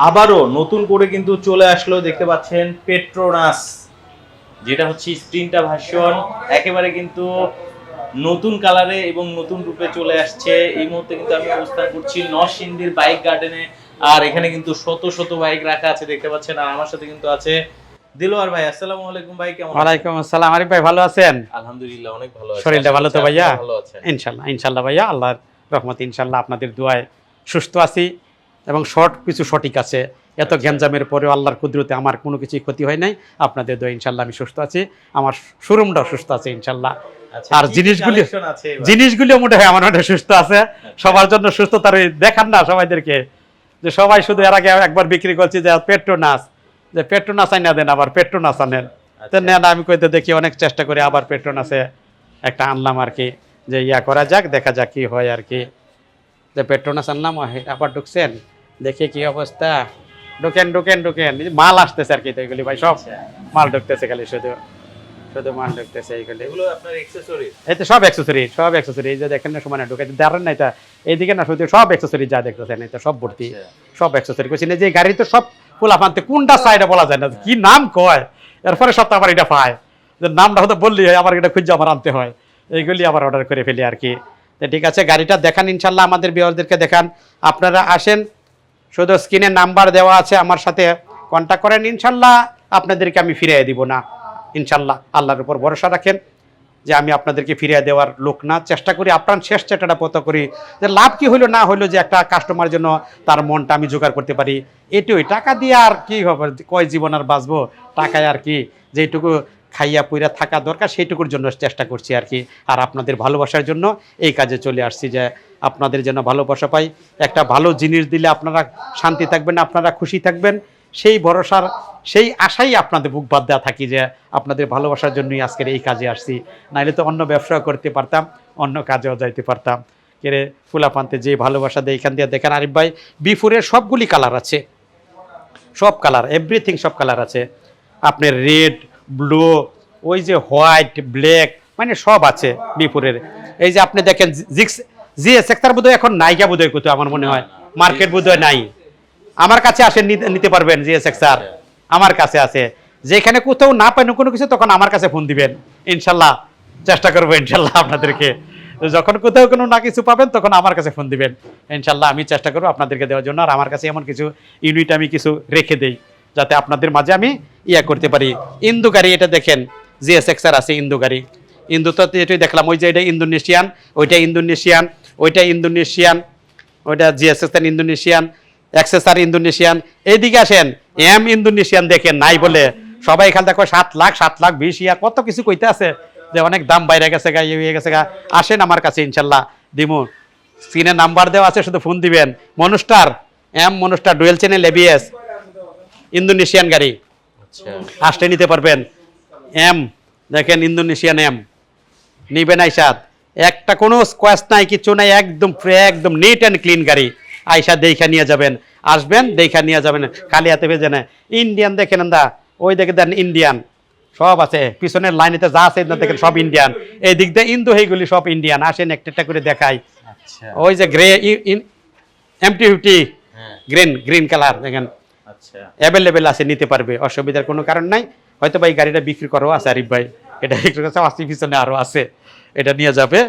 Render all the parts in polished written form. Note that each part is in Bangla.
আবারও নতুন করে কিন্তু চলে আসলো, দেখতে পাচ্ছেন পেট্রোনাস, যেটা হচ্ছে স্প্রিন্টা ভার্সন, একেবারে কিন্তু নতুন কালারে এবং নতুন রূপে চলে আসছে। এই মুহূর্তে কিন্তু আমি অবস্থান করছি নরসিংদীর বাইক গার্ডেনে, আর এখানে কিন্তু শত শত বাইক রাখা আছে দেখতে পাচ্ছেন। আর আমার সাথে কিন্তু আছে দিলওয়ার ভাই। আসসালামু আলাইকুম ভাই, কেমন আছেন? ওয়ালাইকুম আসসালাম আরিফ ভাই, ভালো আছেন? আলহামদুলিল্লাহ অনেক ভালো আছি। শরীরটা ভালো তো ভাইয়া? ভালো আছেন? ইনশাল্লাহ ইনশাল্লাহ ভাইয়া, আল্লাহর রহমতে ইনশাল্লাহ আপনাদের দোয়ায় সুস্থ আছি এবং কিছু সঠিক আছে। এত গ্যাঞ্জামের পরেও আল্লাহর কুদরতে আমার কোনো কিছুই ক্ষতি হয় নাই। আপনাদের দোয়া ইনশাল্লাহ আমি সুস্থ আছি, আমার শোরুমটাও সুস্থ আছে ইনশাল্লাহ। আচ্ছা, আর কি কি কালেকশন আছে এবার? জিনিসগুলো মোটে হয় আমার মোটে সুস্থ আছে। সবার জন্য সুস্থতার দেখান না সবাইদেরকে, যে সবাই শুধু এর আগে একবার বিক্রি করছি যে পেট্রোনাস আইনা দেন, আবার পেট্রোনাস আনেন। তো নেন, আমি কইতে দেখি অনেক চেষ্টা করে আবার পেট্রোনাসে একটা আনলাম আর কি, যে ইয়া করা যাক, দেখা যাক কি হয় আর কি। যে পেট্রোনাস আনলাম, আবার ঢুকছেন, দেখি কি অবস্থা। ঢুকেন ঢুকেন ঢুকেন, মাল আসতেছে আর কি। তো এগুলি ভাই সব মাল ঢুকতেছে, খালি শুধু শুধু মাল ঢুকতেছে এইগুলি। এগুলো আপনার অ্যাকসেসরি? এই তো সব অ্যাক্সেসরি যে দেখেন না, সময় ঢুকাইতে দাঁড়ান না, এটা এইদিকে না, শুধু সব অ্যাক্সেসরি যা দেখতেছেন এটা সব ভর্তি, সব অ্যাক্সেসরি করছি না। যে গাড়ি তো সব ফুল আপানতে কোনটা সাইডে বলা যায় না, কি নাম কয়, এরপরে সব তো আবার এটা পায়, যে নামটা হয়তো বললি হয়, আবার এটা খুঁজে আমার আনতে হয়, এইগুলি আবার অর্ডার করে ফেলি আর কি। তো ঠিক আছে, গাড়িটা দেখান ইনশাল্লাহ, আমাদের ভিউয়ারদেরকে দেখান। আপনারা আসেন, শুধু স্ক্রিনে নাম্বার দেওয়া আছে, আমার সাথে কন্ট্যাক্ট করেন, ইনশাল্লাহ আপনাদেরকে আমি ফিরিয়ে দিব না। ইনশাল্লাহ আল্লাহর উপর ভরসা রাখেন যে আমি আপনাদেরকে ফিরিয়ে দেওয়ার লোক না। চেষ্টা করি আপ্রাণ শেষ চেষ্টাটা পত করি, যে লাভ কি হইলো না হইলো, যে একটা কাস্টমার জন্য তার মনটা আমি জোগাড় করতে পারি। এটুই, টাকা দিয়ে আর কি হবে, কয় জীবন আর বাঁচবো, টাকায় আর কি, যেটুকু খাইয়া পুইরা থাকা দরকার সেইটুকুর জন্য চেষ্টা করছি আর কি। আর আপনাদের ভালোবাসার জন্য এই কাজে চলে আসছি, যে আপনাদের যেন ভালোবাসা পাই। একটা ভালো জিনিস দিলে আপনারা শান্তি থাকবেন, আপনারা খুশি থাকবেন, সেই ভরসার সেই আশাই আপনাদের বুক বাদ দেওয়া থাকি, যে আপনাদের ভালোবাসার জন্যই আজকের এই কাজে আসছি। নাইলে তো অন্য ব্যবসাও করতে পারতাম, অন্য কাজেও যাইতে পারতাম। কেরে ফুলাপান্তে যে ভালোবাসা দেয়, এখান দিয়ে দেখেন আরিফ ভাই, বিফোরের সবগুলি কালার আছে, সব কালার এভরিথিং, সব কালার আছে। আপনার রেড, ব্লু, ওই যে হোয়াইট, ব্ল্যাক, মানে সব আছে বিফোরের। এই যে আপনি দেখেন জিএস সেক্টর বোধহয় এখন নাইকা বোধহয় কোথাও, আমার মনে হয় মার্কেট বোধহয় নাই। আমার কাছে আসেন, নিতে পারবেন জিএসএক্সআর, আমার কাছে আছে। যেখানে কোথাও না পাইন কোনো কিছু, তখন আমার কাছে ফোন দিবেন, ইনশাল্লাহ চেষ্টা করবো ইনশাল্লাহ আপনাদেরকে। যখন কোথাও কোনো না কিছু পাবেন, তখন আমার কাছে ফোন দিবেন, ইনশাল্লাহ আমি চেষ্টা করবো আপনাদেরকে দেওয়ার জন্য। আর আমার কাছে এমন কিছু ইউনিট আমি কিছু রেখে দেই, যাতে আপনাদের মাঝে আমি ইয়া করতে পারি। ইন্দু গাড়ি, এটা দেখেন জিএসএক্সআর আছে ইন্দু গাড়ি। ইন্দু তো এটাই দেখলাম, ওই যে এটা ইন্দোনেশিয়ান, ওইটা ইন্দোনেশিয়ান, ওইটা ইন্দোনেশিয়ান, ওইটা জিএসএক্সআর ইন্দোনেশিয়ান, অ্যাক্সেসর ইন্দোনেশিয়ান। এইদিকে আসেন, ইন্দোনেশিয়ান দেখেন নাই বলে সবাই এখান দেখো 7 লাখ 7 লাখ 20 ইয়া কত কিছু কইতে আছে, যে অনেক দাম বাইরে গেছে গা, ইয়ে গেছে গা। আসেন আমার কাছে, ইনশাল্লাহ দিমু। স্ক্রিনে নাম্বার দেওয়া আছে, শুধু ফোন দিবেন। মনুস্টার ডুয়েল চ্যানেল এবিএস ইন্দোনেশিয়ান গাড়ি, আসতে নিতে পারবেন। দেখেন ইন্দোনেশিয়ান নিবেন আইসাদ, একটা কোনো স্কোয়াচ নাই, কিছু নাই, একদম একদম নিট অ্যান্ড ক্লিন গাড়ি। আইসা দেখা নিয়ে যাবেন, আসবেন দেখা নিয়ে যাবেন, খালি হাতে ভেজে নেয়। ইন্ডিয়ান দেখেন দা, ওই দেখে দেন ইন্ডিয়ান সব আছে, পিছনের লাইনেতে যা আছে দেখেন সব ইন্ডিয়ান। এই দিক দিয়ে ইন্দো হয়েগুলি সব ইন্ডিয়ান। আসেন একটা করে দেখাই। ওই যে গ্রে MT-50 গ্রিন কালার দেখেন, অ্যাভেলেবেল আছে, নিতে পারবে, অসুবিধার কোনো কারণ নাই। হয়তো ভাই গাড়িটা বিক্রি করাও আছে আরিফ ভাই, এটা একটু কাছে আসছে, পিছনে আরও আছে, এটা নিয়ে যাবে,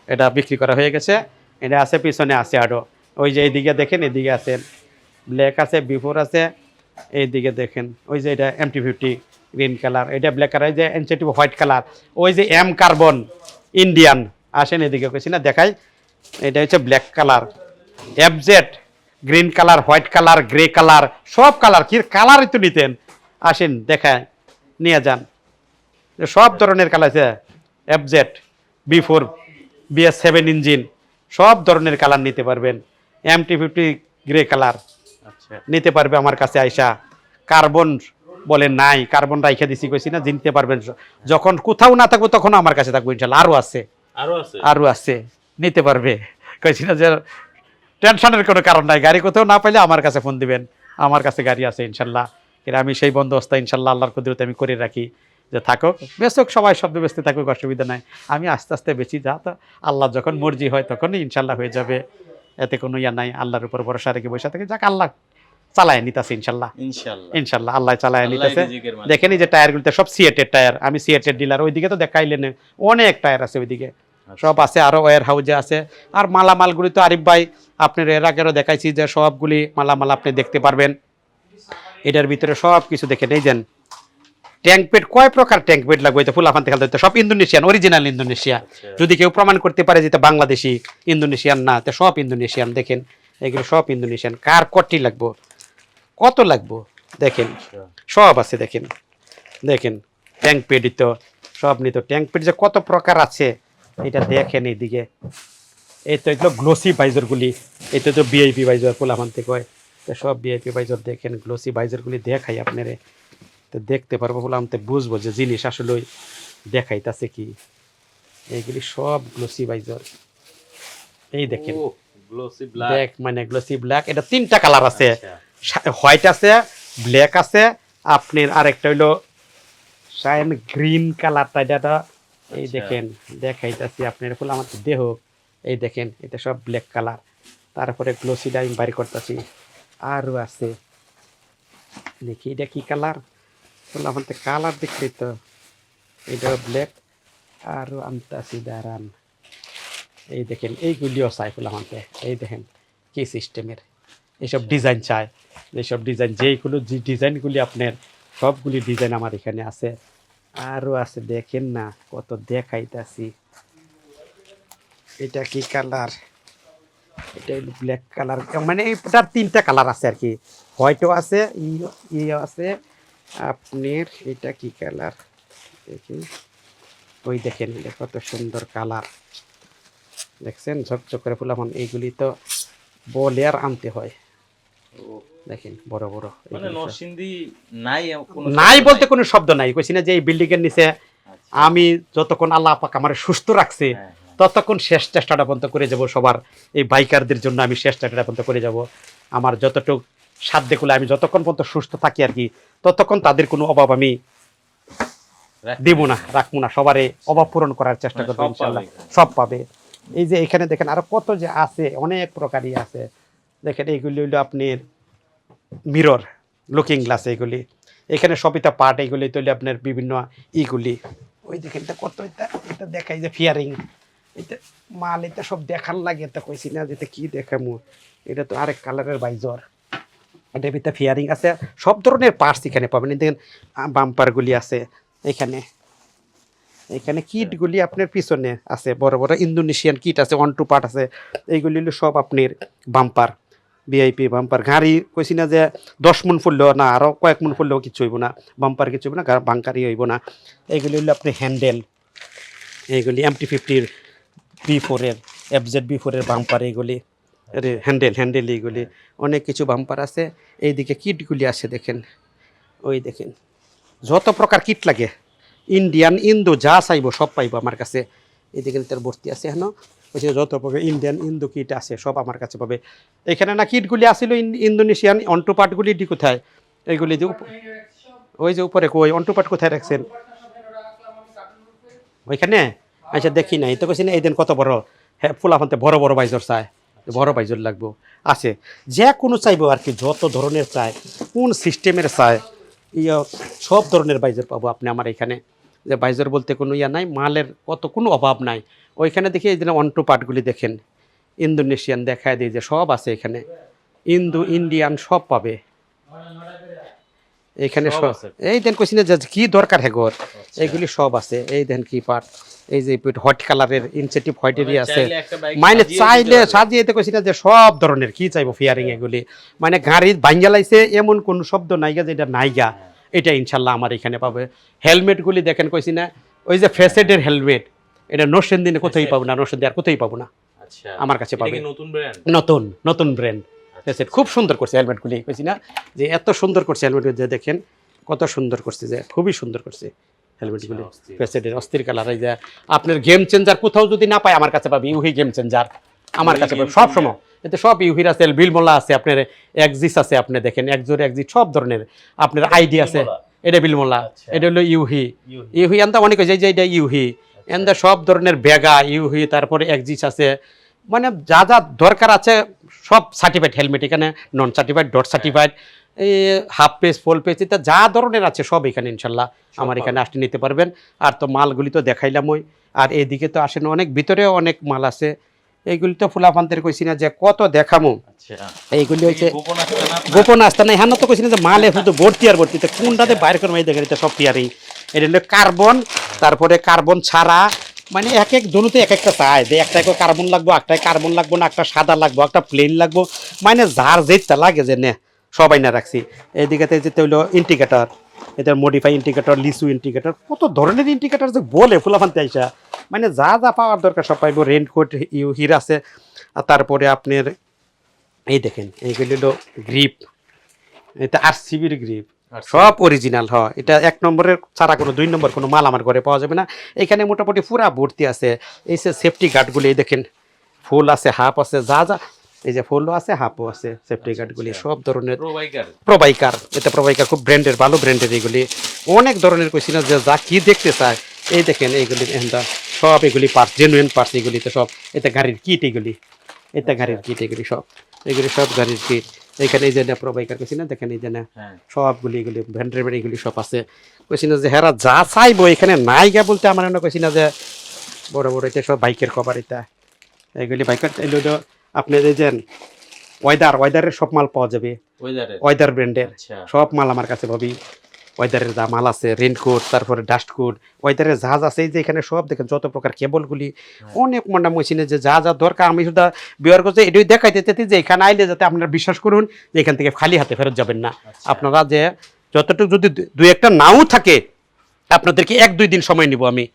এটা বিক্রি করা হয়ে গেছে, এটা আছে, পিছনে আছে আরও। ওই যে এইদিকে দেখেন, এদিকে আছে ব্ল্যাক আছে, বিফোর আছে, এইদিকে দেখেন ওই যে এটা MT-50 গ্রিন কালার, এটা ব্ল্যাক কালার, যে এনসেটিভ হোয়াইট কালার, ওই যে কার্বন ইন্ডিয়ান। আসেন এদিকে কেছি না দেখাই, এটা হচ্ছে black colour, FZ green colour, white colour, grey colour, সব কালার, কি কালারই তো নিতেন। আসেন দেখায় নিয়ে যান, সব ধরনের কালার আছে। FZ B4 BS7 ইঞ্জিন, সব ধরনের কালার নিতে পারবেন। MT-50 গ্রে কালার নিতে পারবে আমার কাছে আইসা। কার্বন বলে নাই, কার্বন রাইখা দিছি কইছি না, জিনতে পারবেন। যখন কোথাও না থাকবো তখন আমার কাছে থাকবো ইনশাল্লাহ। আরো আছে নিতে পারবে, কইছি না যে টেনশনের কোনো কারণ নাই। গাড়ি কোথাও না পাইলে আমার কাছে ফোন দিবেন, আমার কাছে গাড়ি আছে ইনশাল্লাহ। এরা আমি সেই বন্দোবস্ত ইনশাল্লাহ আল্লাহর কুদরতে আমি করে রাখি, যে থাকুক বেচুক, সবাই শব্দ বেচতে থাকুক, অসুবিধা নাই। আমি আস্তে আস্তে বেচি, যা তো আল্লাহ যখন মর্জি হয় তখনই ইনশাল্লাহ হয়ে যাবে, এতে কোনো ইয়া নাই। আল্লাহর উপর ভরসা রেখে বসে থাকে, যাক আল্লাহ চালায় নিতেছে ইনশাল্লাহ ইনশাআল্লাহ ইনশাল্লাহ আল্লাহ চালায় আল্লাহই নিতেছে রিজিকের মালিক। দেখেন এই যে টায়ারগুলোতে সব সিএটের টায়ার, আমি সিএটের ডিলার, ওইদিকে তো দেখাইলেন অনেক টায়ার আছে ওইদিকে সব আছে, আরো ওয়ার হাউজে আছে। আর মালামালগুলি তো আরিফ ভাই আপনার এর আগেরও দেখাইছি যে সবগুলি মালামাল আপনি দেখতে পারবেন। এটার ভিতরে সব কিছু দেখেন, এই যেন ট্যাঙ্ক পেড, কয় প্রকার ট্যাঙ্ক পেড লাগবে, এটা ফুলাফান থেকে খেলতে সব ইন্দোনেশিয়ান, অরিজিনাল ইন্দোনেশিয়া। যদি কেউ প্রমাণ করতে পারে যে এটা বাংলাদেশি, ইন্দোনেশিয়ান না, তো সব ইন্দোনেশিয়ান। দেখেন এগুলো সব ইন্দোনেশিয়ান। কার কটি লাগবো, কত লাগবো দেখেন, সব আছে দেখেন। দেখেন ট্যাঙ্ক পেডই তো সব নিত, ট্যাঙ্ক পেড যে কত প্রকার আছে এটা দেখেন। এইদিকে এই তো এগুলো গ্লোসি বাইজরগুলি, এটা তো বিআইপি বাইজর ফুলাফান থেকে হয়, তো সব বিআইপি বাইজর দেখেন। গ্লোসি বাইজরগুলি দেখাই আপনারে, তো দেখতে পারবো বলে আমি তো বুঝবো যে জিনিস আসলে দেখাইতাছে কি। এইগুলি সব গ্লোসি বাইজর, এই দেখেন গ্লোসি ব্ল্যাক, দেখ মানে গ্লোসি ব্ল্যাক। এটা তিনটা কালার আছে, আচ্ছা। হোয়াইট আছে, ব্ল্যাক আছে, আপনার আরেকটা হইলো শাইন গ্রিন কালারটা, এটা এই আচ্ছা। দেখেন দেখাইতাছি আপনার ফুল আমার দেহ। এই দেখেন এটা সব ব্ল্যাক কালার। তারপরে গ্লোসিটা আমি বাইর করতেছি, আরও আছে দেখি এটা কি কালার, বললাম আমার কালার দেখলি তো, এটা ব্ল্যাক। আরও আনতেছি দাঁড়ান, এই দেখেন এইগুলিও চাই বললাম আমাকে। এই দেখেন কি সিস্টেমের এইসব ডিজাইন চাই, এইসব ডিজাইন যেইগুলো যে ডিজাইনগুলি আপনার সবগুলি ডিজাইন আমার এখানে আছে। আরও আছে দেখেন না কত দেখাইতাছি। এটা কি কালার, এটা হলো ব্ল্যাক কালার, মানে এটার তিনটা কালার আছে আর কি, হোয়াইটও আছে, ইও আছে আপনার। এটা কি কালার দেখি, ওই দেখেন এটা কত সুন্দর কালার, দেখছেন ঝকঝক করে ফুলাফান। এইগুলি তো বলে আর আনতে হয়, দেখেন বড় বড়। মানে নরসিংদী নাই কোনো নাই শব্দ বলতে কোনো শব্দ নাই, কইছি না যে এই বিল্ডিং এর নিচে আমি যতক্ষণ আল্লাহ পাক আমার সুস্থ রাখছে হ্যাঁ, ততক্ষণ শেষ চেষ্টাটা পর্যন্ত করে যাব। সবার এই বাইকারদের জন্য আমি শেষ চেষ্টাটা পর্যন্ত করে যাব। আমার যতটুকু সাধ্য করলে আমি যতক্ষণ পর্যন্ত সুস্থ থাকি আর কি, ততক্ষণ তাদের কোনো অভাব আমি দিব না, রাখবো না, সবারই অভাব পূরণ করার চেষ্টা মানে করবো সব ইনশাল্লাহ, পাবে। সব পাবে। এই যে এখানে দেখেন আরো কত যে আছে, অনেক প্রকারই আছে। দেখেন এইগুলি হইলো আপনার মিরর, লুকিং গ্লাস, এইগুলি এখানে সবিতা পার্ট, এইগুলি তৈরি আপনার বিভিন্ন ইগুলি। ওই দেখেন এটা কত, এটা এটা দেখাই যে ফিয়ারিং, এটা মাল, এটা সব দেখার লাগে, এটা কইছি না যেটা কি দেখামু। এটা তো আরেক কালারের বাইজর, এটার ভিতরে ফিয়ারিং আছে, সব ধরনের পার্টস এখানে পাবেন। এই দেখেন বাম্পারগুলি আছে এখানে, এখানে কিটগুলি আপনার পিছনে আছে, বড় বড় ইন্দোনেশিয়ান কিট আছে, 1-2 পার্ট আছে। এইগুলি হলো সব আপনার বাম্পার, ভিআইপি বাম্পার। গাড়ি কইছি না যে 10 মন ফুললেও না, আরও কয়েক মন ফুললেও কিছু হইব না, বাম্পার কিছু হইব না, বাঙ্কারই হইব না। এইগুলি হলো আপনি হ্যান্ডেল, এইগুলি MT-50 B4-এর, FZ B4-এর বাম্পার, এইগুলি হ্যান্ডেল এইগুলি অনেক কিছু বাম্পার আছে। এইদিকে কিটগুলি আছে দেখেন, ওই দেখেন যত প্রকার কিট লাগে ইন্ডিয়ান ইন্দো যা চাইব সব পাইব আমার কাছে। এদিকে তার ভর্তি আছে হেন, ওই যে যত প্রকার ইন্ডিয়ান ইন্দো কিট আছে সব আমার কাছে পাবে। এখানে না কিটগুলি আসিল ইন্দোনেশিয়ান, অন্টু পার্টগুলি ডি কোথায়, এইগুলি যে ওই যে উপরে কই অন্টু পার্ট কোথায় রাখছেন ওইখানে, আচ্ছা দেখি নাই তো কইছি না। এই দিন কত বড় হ্যাঁ ফুলাফানতে বড় বড় বাইজর চায়, বড় বাইজর লাগবো আছে, যে কোনো চাইবো আর কি, যত ধরনের চায়, কোন সিস্টেমের চায়, ইয়া সব ধরনের বাইজর পাবো আপনি আমার এখানে। যে বাইজর বলতে কোনো ইয়া নাই, মালের কত কোনো অভাব নাই। ওইখানে দেখি এই যে অন্টু পার্টগুলি দেখেন, ইন্দোনেশিয়ান দেখায় দিই যে সব আছে এখানে, ইন্ডিয়ান সব পাবে এখানে সব সব। আছে। এই দেন কইছি না যে কি দরকার হ্যাঁ এইগুলি সব আছে। এই দেন কি পার্ট, এই যে হোয়াইট কালারের ইনসেটিভ হোয়াইটেরই আছে, চাইলে একটা বাইক মানে সাজিয়ে চাইলে দিতে পারবে। সাজিয়ে দিতে কইছি না যে সব ধরনের কি চাইবো ফিয়ারিং এগুলি, মানে গাড়ি ভাঙ্গা লাইছে এমন কোন শব্দ নাইগা যেটা নাইগা, এটা ইনশাল্লাহ আমার এখানে পাবে। হেলমেটগুলি দেখেন কইছি না, ওই যে ফেসেডের হেলমেট, এটা নরসিংদীতে কোথায় পাবো না, নরসিংদী আর কোথায় পাবো না, আচ্ছা আমার কাছে এটা পাবে। কি নতুন ব্র্যান্ড? নতুন নতুন ব্র্যান্ড, খুব সুন্দর করছে হেলমেটগুলি, কইছি না যে এত সুন্দর করছে হেলমেটগুলি, যে দেখেন কত সুন্দর করছে, যে খুবই সুন্দর করছে হেলমেটগুলি। আচ্ছা, অস্থির। ফেসেডের অস্থির কালার। এই যে আপনার গেম চেঞ্জার কোথাও যদি না পায় আমার কাছে পাবে, ইউহি গেম চেঞ্জার আমার কাছে পাবে সব সময়। এতে সব ইউহির আছে, বিলমোলা আছে, আপনার এক্সিস আছে, আপনি দেখেন একজোর এক্সিট সব ধরনের আপনার আইডি আছে। এটা বিলমোলা, আচ্ছা। এটা হলো ইউহি, ইউহি। ইউহি আনতে অনেক হয়েছে যে এটা ইউহি, এন্দা সব ধরনের ব্যাগা ইউহি, তারপরে এক্সিস আছে, মানে যা যা দরকার আছে সব সার্টিফাইড হেলমেট এখানে, নন সার্টিফাইড, ডট সার্টিফাইড, এই হাফ পেজ, ফুল পেজ, এটা যা ধরনের আছে সব এখানে ইনশাল্লাহ আমার এখানে আসতে নিতে পারবেন। আর তো মালগুলি তো দেখাইলাম ওই, আর এইদিকে তো আসেন অনেক ভিতরেও অনেক মাল আছে, এইগুলি তো ফুলাফান্তের কইছি না যে কত দেখামো। এইগুলি হচ্ছে গোপন আস্তা নাই, হ্যাঁ তো কইছি না যে মালে শুধু ভর্তি আর ভর্তি, তো কোনটাতে বাইর করবো এই দেখেন, এটা সব পিয়ারিং, এটা হলো কার্বন, তারপরে কার্বন ছাড়া, মানে এক এক জনুতে এক একটা চায় যে একটা কার্বন লাগবো, একটাই কার্বন লাগবো না, একটা সাদা লাগবো, একটা প্লেন লাগবো, মানে যার যেটা লাগে যে নে সবাই না রাখছি। এইদিকে যেতে হইলো ইন্ডিকেটার, এটা মডিফাই ইন্ডিকেটর, লিসু ইন্ডিকেটর, কত ধরনের ইন্ডিকেটর যে বলে ফুলাফান্তে আইসা, মানে যা যা পাওয়ার দরকার সব পাইব। রেনকোট হির আছে, আর তারপরে আপনার এই দেখেন এইগুলি হলো গ্রিপ, এটা RCBর গ্রিপ, সব অরিজিনাল। হয় এটা 1 নম্বরের ছাড়া কোনো 2 নম্বর কোনো মাল আমার ঘরে পাওয়া যাবে না। এখানে মোটামুটি পুরা ভর্তি আছে। এই যে সেফটি গার্ডগুলি এই দেখেন, ফুল আছে, হাফ আছে, যা যা এই যে ফুলও আছে, হাফও আছে, সেফটি গার্ডগুলি সব ধরনের। প্রোভাইকার, এটা প্রোভাইকার খুব ব্র্যান্ডের, ভালো ব্র্যান্ডের, এগুলি অনেক ধরনের কইছি না যে যা কি দেখতে চায়। এই দেখেন এইগুলি সব এগুলি পার্টস, জেনুইন পার্টস এগুলি তো সব। এটা গাড়ির কিট, এগুলি এটা গাড়ির কিট, এগুলি সব, এগুলি সব গাড়ির কিট। এখানে এই যে না প্রোভাইকার কইছি না, দেখেন এই যে না সবগুলি এগুলি ভ্যান্ড্রের এগুলি সব আছে। কইছি না যে হেরা যা চাইবো এখানে নাই গা বলতে আমার না, কইছি না যে বড় বড় এটা সব বাইকের কভার, এটা এগুলি বাইকের। এগুলো তো আপনার এই যে ওয়েদারের সব মাল পাওয়া যাবে, ওয়েদার ব্র্যান্ডের সব মাল আমার কাছে পাবি। ওয়েদারের যা মাল আছে, রেনকোট, তারপরে ডাস্টকোট, ওয়েদারের জাহাজ আছে, এই যে এখানে সব দেখেন যত প্রকার কেবলগুলি, অনেক মন্ডা মেশিনে যে যা যা দরকার আমি শুধু ব্যবহার করছি এটাই দেখাইতে চাইতে, যে এখানে আইলে যাতে আপনারা বিশ্বাস করুন যে এখান থেকে খালি হাতে ফেরত যাবেন না। আপনারা যে যতটুকু যদি 2-1টা নাও থাকে, আপনাদেরকে 1-2 দিন সময় নিব আমি।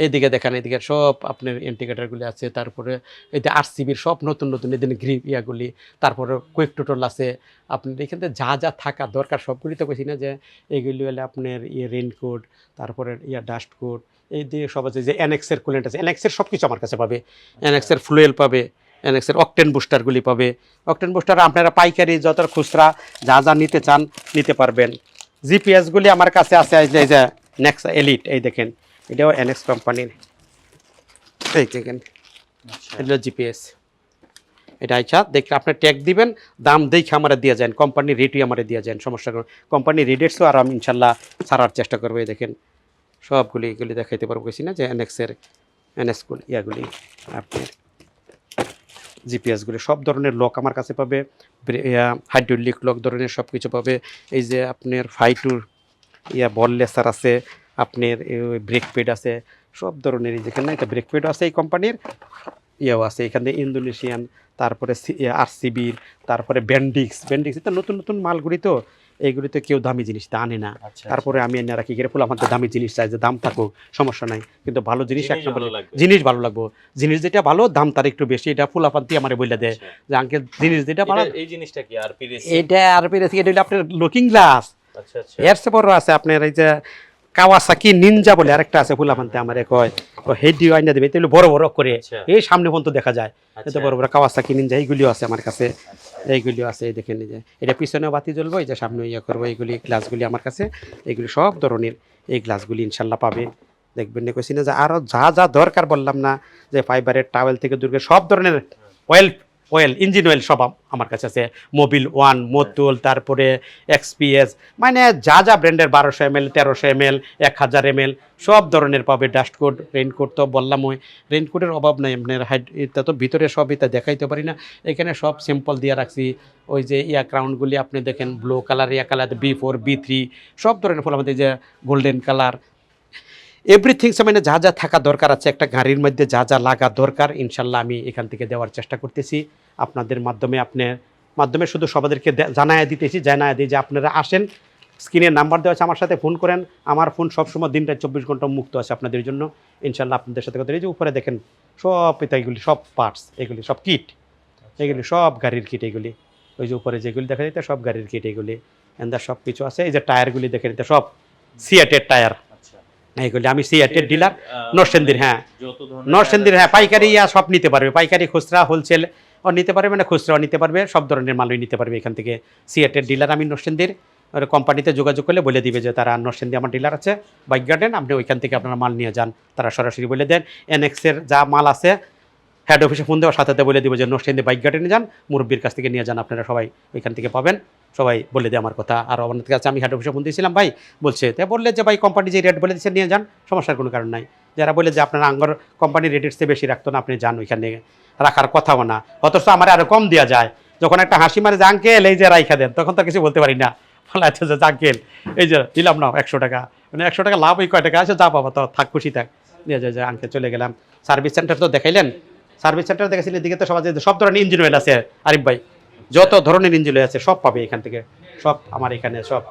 এইদিকে দেখেন, এইদিকে সব আপনার ইন্ডিকেটারগুলি আছে, তারপরে এই যে RCBর সব নতুন নতুন এদিন গ্রিপ ইয়াগুলি, তারপরে কুইক টোটল আছে। আপনার এখান থেকে যা যা থাকা দরকার সবগুলি তো কইছি না যে এইগুলি হলে আপনার রেনকোট, তারপরে ডাস্ট কোট, এই দিয়ে সব আছে। যে NX-এর কুলেন্ট আছে, NX-এর সব কিছু আমার কাছে পাবে, NX-এর ফুয়েল পাবে, NX-এর অকটেন বুস্টারগুলি পাবে। অকটেন বুস্টার আপনারা পাইকারি যত খুচরা যা যা নিতে চান নিতে পারবেন। জিপিএসগুলি আমার কাছে আছে, এই যে নেক্সা এলিট, এই দেখেন এটাও NX কোম্পানির, এই দেখেন এটা জিপিএস। এটা আচ্ছা দেখলে আপনার ট্যাগ দিবেন, দাম দেখে আমরা দিয়ে যান, কোম্পানির রেটই আমরা দিয়ে যান, সমস্যা করুন কোম্পানির রেটেরও আর আমি ইনশাল্লাহ ছাড়ার চেষ্টা করবো। এই দেখেন সবগুলি এগুলি দেখাইতে পারবো, কইছি না যে NX-এর NS-গুলি ইয়াগুলি আপনার জিপিএসগুলি সব ধরনের লক আমার কাছে পাবে, হাইড্রোলিক লক ধরনের সব কিছু পাবে। এই যে আপনার ফাইটুর বল লেসার আছে, আপনার ব্রেক প্যাড আছে, সব ধরনের। যেখানে একটা ব্রেক প্যাডও আছে এই কোম্পানির, আছে এখানে ইন্দোনেশিয়ান, তারপরে RCBর, তারপরে ব্যান্ডিক্স এটা নতুন নতুন মালগুলি, তো এইগুলি তো কেউ দামি জিনিস তা আনে না। তারপরে আমি এনে রাখি গেলে ফুল আমাদের দামি জিনিস চাই, যে দাম থাকুক সমস্যা নাই, কিন্তু ভালো জিনিস একটা জিনিস ভালো লাগবো, জিনিস যেটা ভালো দাম তার একটু বেশি, এটা ফুলাফান্তি আমার বলে দেয় যে আঙ্কেল জিনিস যেটা ভালো। এই জিনিসটা কি এটা RP-রেসি, এটা হলো আপনার লুকিং গ্লাস। এর চেয়ে বড় আছে আপনার এই যে কাওয়াসাকি নিনজা বলে আরেকটা আছে, ফুলাফান্তে আমার কয় ও হেডি আইনা দেবে, এটা বড় বড় করে এই সামনে পর্যন্ত দেখা যায়, এটা বড় বড় কাওয়াসাকি নিনজা, এইগুলিও আছে আমার কাছে, এইগুলিও আছে। এই দেখেন এই যে এটা পিছনেও বাতি জ্বলবো, এই যে সামনে ইয়ে করবো, এইগুলি গ্লাসগুলি আমার কাছে, এইগুলি সব ধরনের এই গ্লাসগুলি ইনশাল্লাহ পাবে। দেখবেন না কইছি না যে আরও যা যা দরকার বললাম না, যে ফাইবারের টাওয়েল থেকে দূরে সব ধরনের অয়েল ইঞ্জিন অয়েল সব আমার কাছে আছে, মোবিল 1, মোতুল, তারপরে XPS, মানে যা যা ব্র্যান্ডের 1200 ml, 1300 ml, 1000 ml সব ধরনের পাবে। ডাস্টকোট, রেইনকোট তো বললাম, ওই রেইনকোটের অভাব নাই আপনার, এটা তো ভিতরে সব এটা দেখাইতে পারি না, এখানে সব সিম্পল দিয়ে রাখছি। ওই যে ক্রাউনগুলি আপনি দেখেন blue colour, colour B4, B3 সব ধরনের ফুল আমাদের, যে গোল্ডেন কালার, এভরিথিং মানে যা যা থাকা দরকার আছে একটা গাড়ির মধ্যে, যা যা লাগা দরকার ইনশাল্লাহ আমি এখান থেকে দেওয়ার চেষ্টা করতেছি আপনাদের মাধ্যমে। মাধ্যমে শুধু সবাদেরকে জানায় দিতেছি, জানায় দিই যে আপনারা আসেন, স্ক্রিনের নাম্বার দেওয়া আছে, আমার সাথে ফোন করেন। আমার ফোন সবসময় দিনটা 24 ঘন্টা মুক্ত আছে আপনাদের জন্য ইনশাল্লাহ। আপনাদের সাথে কথা, এই যে উপরে দেখেন সব এগুলি সব পার্টস, এগুলি সব কিট, এগুলি সব গাড়ির কিট, এগুলি ওই যে উপরে যেগুলি দেখা যায় সব গাড়ির কিট, এগুলি এন্দার সব কিছু আছে। এই যে টায়ারগুলি দেখেন, এটা সব সিয়াটের টায়ার, এইগুলি আমি সিয়াটের ডিলার নরসিংদীর। হ্যাঁ নরসিংদীর, হ্যাঁ পাইকারি সব নিতে পারবে, পাইকারি খুচরা হোলসেল ও নিতে পারবে, মানে খুচরাও নিতে পারবে, সব ধরনের মালই নিতে পারবে এখান থেকে। সিয়াটের ডিলার আমি নরসিংদীর, কোম্পানিতে যোগাযোগ করলে বলে দিবে যে তারা নরসিংদী আমার ডিলার আছে বাইক গার্ডেন, আপনি ওইখান থেকে আপনারা মাল নিয়ে যান, তারা সরাসরি বলে দেন। NX-এর যা মাল আছে হেড অফিসে ফোন দেওয়ার সাথে সাথে বলে দিব যে নরসিংদী বাইক ঘাটে নিয়ে যান, মুরব্বীর কাছ থেকে নিয়ে যান, আপনারা সবাই ওইখান থেকে পাবেন। সবাই বলে দিয়ে আমার কথা। আর আমার কাছে আমি হেড অফিসে ফোন দিয়েছিলাম, ভাই বলছে, তাই বললে যে ভাই কোম্পানি যে রেট বলে দিচ্ছে নিয়ে যান, সমস্যার কোনো কারণ নাই। যারা বলে যে আপনারা আঙ্গর কোম্পানির রেটের চেয়ে বেশি রাখতো না, আপনি যান, ওইখানে রাখার কথাও না, অথচ আমার আরও কম দেওয়া যায়। যখন একটা হাসি মারে যে আঙ্কেল এই যে রাইখা দেন, তখন তো কিছু বলতে পারি না। বলা আচ্ছা যে আঙ্কেল এই যে দিলাম না 100 টাকা, মানে 100 টাকা লাভ, ওই কয় টাকা আছে যা পাবো তো থাক, খুশি থাক, নিয়ে যায় যে আঙ্কেল চলে গেলাম। সার্ভিস সেন্টার তো দেখাইলেন, সার্ভিস সেন্টার দেখেছিলেন, এদিকে তো সব ধরনের ইঞ্জিন অয়েল আছে আরিফ ভাই, যত ধরনের ইঞ্জিন অয়েল আছে সব পাবে এখান থেকে, সব আমার এখানে সব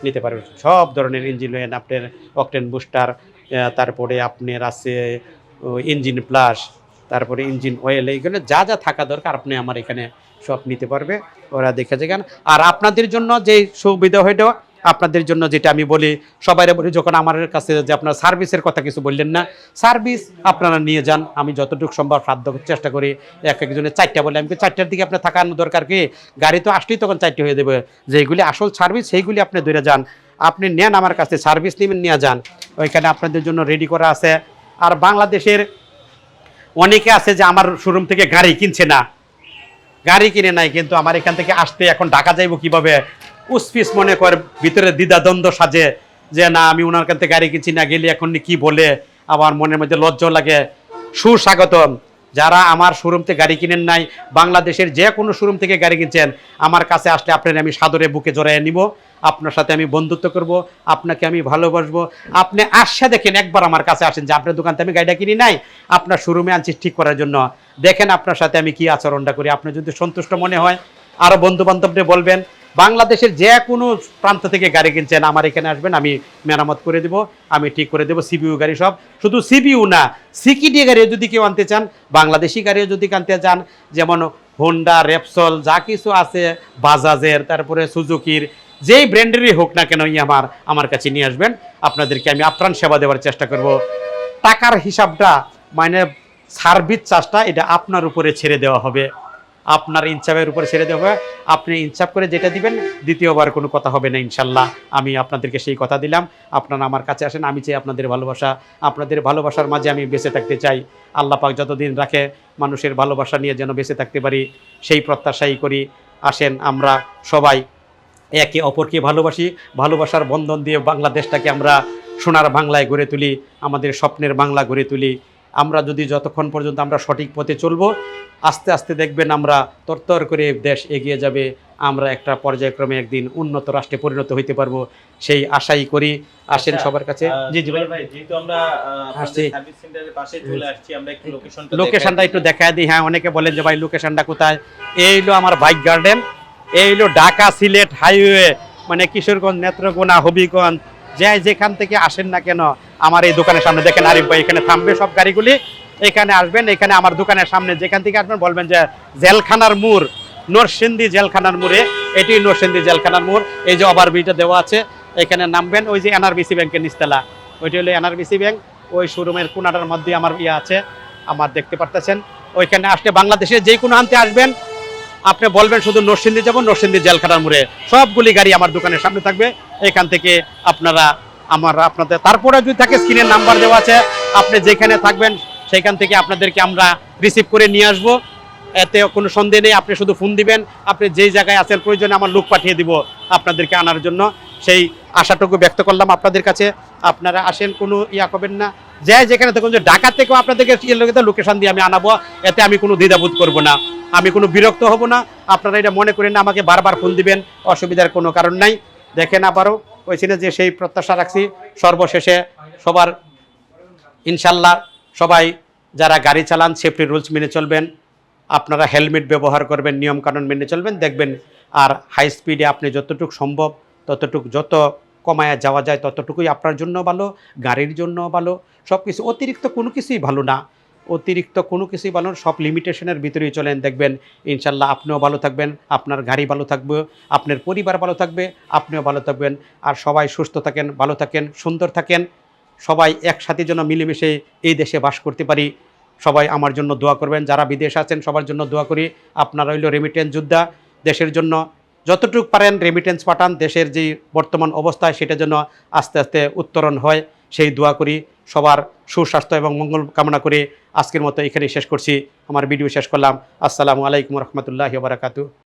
নিতে পারবেন, সব ধরনের ইঞ্জিন অয়েল, আপনার অকটেন বুস্টার, তারপরে আপনার আছে ইঞ্জিন প্লাস, তারপরে ইঞ্জিন অয়েল, এইগুলো যা যা থাকা দরকার আপনি আমার এখানে সব নিতে পারবে, ওরা দেখে যেখানে। আর আপনাদের জন্য যে সুবিধা হইলো, আপনাদের জন্য যেটা আমি বলি, সবাই বলি যখন আমার কাছে যে আপনার সার্ভিসের কথা কিছু বললেন না, সার্ভিস আপনারা নিয়ে যান, আমি যতটুকু সম্ভব সাধ্য চেষ্টা করি। একজনের 4টা বলে, আমি 4টার দিকে আপনার থাকানো দরকার কি, গাড়ি তো আসলেই তখন 4টে হয়ে দেবে, যেইগুলি আসল সার্ভিস সেইগুলি আপনি ধরে যান, আপনি নেন আমার কাছে, সার্ভিস নেবেন নিয়ে যান, ওইখানে আপনাদের জন্য রেডি করা আছে। আর বাংলাদেশের অনেকে আছে যে আমার শোরুম থেকে গাড়ি কিনছে না, গাড়ি কিনে নাই, কিন্তু আমার এখান থেকে আসতে এখন ঢাকা যাইব কিভাবে উসপিস মনে করে, ভিতরে দ্বিধাদ্বন্দ্ব সাজে যে না আমি ওনার কাছ থেকে গাড়ি কিনছি না, গেলে এখন কি বলে, আমার মনের মধ্যে লজ্জা লাগে। সুস্বাগতম যারা আমার শোরুম থেকে গাড়ি কিনেন নাই, বাংলাদেশের যে কোনো শোরুম থেকে গাড়ি কিনছেন, আমার কাছে আসলে আপনার আমি সাদরে বুকে জড়াইয়ে নিব, আপনার সাথে আমি বন্ধুত্ব করব, আপনাকে আমি ভালোবাসবো। আপনি আসছে দেখেন, একবার আমার কাছে আসেন যে আপনার দোকান থেকে আমি গাড়িটা কিনি নাই, আপনার শোরুমে আনছি ঠিক করার জন্য, দেখেন আপনার সাথে আমি কি আচরণটা করি। আপনি যদি সন্তুষ্ট মনে হয় আরও বন্ধু বান্ধবদের বলবেন, বাংলাদেশের যে কোনো প্রান্ত থেকে গাড়ি কিনছেন আমার এখানে আসবেন, আমি মেরামত করে দেবো, আমি ঠিক করে দেবো। সিবিইউ গাড়ি সব, শুধু সিবিইউ না, সিকিডি গাড়িও যদি কেউ আনতে চান, বাংলাদেশি গাড়িও যদি আনতে চান, যেমন হোন্ডা, রেপসল, যা কিছু আছে, বাজাজের, তারপরে সুজুকির, যেই ব্র্যান্ডেরই হোক না কেন, আমার কাছে নিয়ে আসবেন, আপনাদেরকে আমি আপ্রাণ সেবা দেওয়ার চেষ্টা করব। টাকার হিসাবটা মানে সার্ভিস চার্জটা এটা আপনার উপরে ছেড়ে দেওয়া হবে, আপনার ইনসাফের উপরে ছেড়ে দেওয়া হবে, আপনি ইনসাফ করে যেটা দিবেন দ্বিতীয়বার কোনো কথা হবে না ইনশাল্লাহ। আমি আপনাদেরকে সেই কথা দিলাম, আপনারা আমার কাছে আসেন, আমি চাই আপনাদের ভালোবাসা, আপনাদের ভালোবাসার মাঝে আমি বেঁচে থাকতে চাই। আল্লাহ পাক যতদিন রাখে মানুষের ভালোবাসা নিয়ে যেন বেঁচে থাকতে পারি, সেই প্রত্যাশাই করি। আসেন আমরা সবাই একে অপরকে ভালোবাসি, ভালোবাসার বন্ধন দিয়ে বাংলাদেশটাকে আমরা সোনার বাংলায় গড়ে তুলি, আমাদের স্বপ্নের বাংলা গড়ে তুলি। আমরা যদি যতক্ষণ পর্যন্ত আমরা সঠিক পথে চলবো, আস্তে আস্তে দেখবেন আমরা তরতর করে দেশ এগিয়ে যাবে, আমরা একটা পর্যায়ক্রমে একদিন উন্নত রাষ্ট্রে পরিণত হইতে পারবো, সেই আশাই করি। আসেন সবার কাছে। জি জি ভাই, যেহেতু আমরা আসছি, সার্ভিস সেন্টারের পাশে চলে আসছি, আমরা একটু লোকেশনটা একটু দেখায় দিই। হ্যাঁ, অনেকে বলেন যে ভাই লোকেশনটা কোথায়, এই হলো আমার বাইক গার্ডেন, এই হলো ঢাকা সিলেট হাইওয়ে, মানে কিশোরগঞ্জ, নেত্রকোনা, হবিগঞ্জ, যেখান থেকে আসেন না কেন আমার এই দোকানের সামনে দেখেন আরিফ ভাই এখানে থামবে সব গাড়িগুলি, এখানে আসবেন, এখানে আমার দোকানের সামনে যেখান থেকে আসবেন বলবেন যে জেলখানার মোড়, নরসিংদী জেলখানার মোড়ে, এটি নরসিংদী জেলখানার মোড়, এই যে ওভারব্রিজটা দেওয়া আছে, এখানে নামবেন, ওই যে এনআরবিসি ব্যাংকের নিচতলা, ওইটি হলো এনআরবিসি ব্যাংক, ওই শোরুমের কোনাটার মধ্যে আমার আছে, আমার দেখতে পারতেছেন। ওইখানে আসলে বাংলাদেশের যে কোনো আনতে আসবেন, আপনি বলবেন শুধু নরসিংদী যাব, নরসিংদী জেলখানার মোড়ে সবগুলি গাড়ি আমার দোকানের সামনে থাকবে, এখান থেকে আপনারা আপনাদের, তারপরে যদি থাকে স্ক্রিনের নাম্বার দেওয়া আছে, আপনি যেখানে থাকবেন সেখান থেকে আপনাদেরকে আমরা রিসিভ করে নিয়ে আসবো, এতে কোনো সন্দেহ নেই। আপনি শুধু ফোন দিবেন, আপনি যেই জায়গায় আছেন প্রয়োজনে আমার লোক পাঠিয়ে দিব আপনাদেরকে আনার জন্য, সেই আশাটুকু ব্যক্ত করলাম আপনাদের কাছে। আপনারা আসেন, কোনো ইয়া করবেন না, যেখানে থাকুন, যে ঢাকা থেকেও আপনাদেরকে লোকেশন দিয়ে আমি আনাবো, এতে আমি কোনো দ্বিধাবোধ করবো না, আমি কোনো বিরক্ত হব না। আপনারা এটা মনে করেন না, আমাকে বারবার ফোন দিবেন, অসুবিধার কোনো কারণ নাই। দেখেন আবারও ওই সিনে যে সেই প্রত্যাশা রাখছি, সর্বশেষে সবার ইনশাল্লাহ সবাই যারা গাড়ি চালান সেফটি রুলস মেনে চলবেন, আপনারা হেলমেট ব্যবহার করবেন, নিয়মকানুন মেনে চলবেন, দেখবেন। আর হাই স্পিডে আপনি যতটুকু সম্ভব ততটুকু, যত কমায় যাওয়া যায় ততটুকুই আপনার জন্য ভালো, গাড়ির জন্য ভালো, সব কিছু। অতিরিক্ত কোনো কিছুই ভালো না, অতিরিক্ত কোনো কিছুই ভালো না, সব লিমিটেশনের ভিতরেই চলেন, দেখবেন ইনশাল্লাহ আপনিও ভালো থাকবেন, আপনার গাড়ি ভালো থাকবে, আপনার পরিবার ভালো থাকবে, আপনিও ভালো থাকবেন। আর সবাই সুস্থ থাকেন, ভালো থাকেন, সুন্দর থাকেন, সবাই একসাথে যেন মিলেমিশে এই দেশে বাস করতে পারি। সবাই আমার জন্য দোয়া করবেন, যারা বিদেশে আছেন সবার জন্য দোয়া করি। আপনারা হইল রেমিটেন্স যোদ্ধা, দেশের জন্য যতটুকু পারেন রেমিটেন্স পাঠান, দেশের যে বর্তমান অবস্থায় সেটা যেন আস্তে আস্তে উত্তরণ হয়, সেই দোয়া করি। সবার সুস্বাস্থ্য এবং মঙ্গল কামনা করে আজকের মতো এখানেই শেষ করছি, আমার ভিডিও শেষ করলাম। আসসালামু আলাইকুম রহমতুল্লাহি ওয়া বারাকাতুহু।